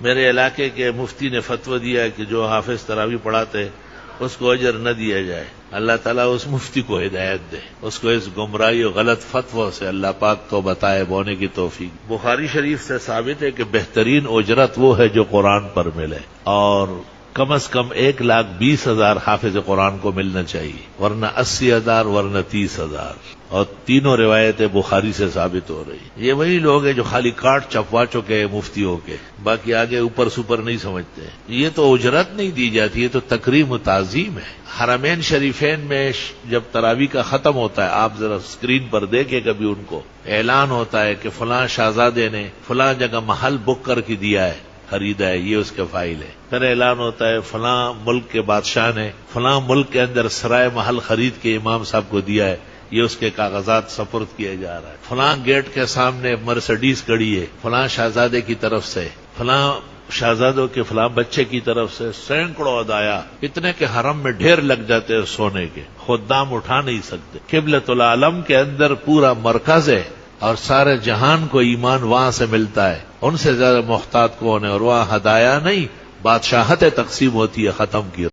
میرے علاقے کے مفتی نے فتویٰ دیا ہے کہ جو حافظ تراویح پڑھاتے اس کو اجر نہ دیا جائے. اللہ تعالیٰ اس مفتی کو ہدایت دے، اس کو اس گمراہی اور غلط فتووں سے اللہ پاک تو بتائے بونے کی توفیق. بخاری شریف سے ثابت ہے کہ بہترین اجرت وہ ہے جو قرآن پر ملے، اور کم از کم 1,20,000 حافظ قرآن کو ملنا چاہیے، ورنہ 80,000 ورنہ 30,000. اور تینوں روایتیں بخاری سے ثابت ہو رہی. یہ وہی لوگ ہیں جو خالی کاٹ چپوا چکے ہیں مفتیوں کے، باقی آگے اوپر سپر نہیں سمجھتے. یہ تو اجرت نہیں دی جاتی، یہ تو تکریم و تعظیم ہے. حرمین شریفین میں جب تراویح کا ختم ہوتا ہے، آپ ذرا اسکرین پر دیکھیں کبھی ان کو، اعلان ہوتا ہے کہ فلاں شہزادے نے فلاں جگہ محل بک کر کے دیا ہے، خریدا ہے، یہ اس کے فائل ہے. پھر اعلان ہوتا ہے فلاں ملک کے بادشاہ نے فلاں ملک کے اندر سرائے محل خرید کے امام صاحب کو دیا ہے، یہ اس کے کاغذات سپرد کیے جا رہا ہے. فلاں گیٹ کے سامنے مرسڈیز کھڑی ہے فلاں شہزادے کی طرف سے، فلاں شہزادوں کے فلاں بچے کی طرف سے، سینکڑوں ہدایا، اتنے کہ حرم میں ڈھیر لگ جاتے ہیں سونے کے، خدام اٹھا نہیں سکتے. قبلۃ العالم کے اندر پورا مرکز ہے اور سارے جہان کو ایمان وہاں سے ملتا ہے. ان سے زیادہ محتاط کون ہے؟ اور وہاں ہدایا نہیں، بادشاہتیں تقسیم ہوتی ہے. ختم کی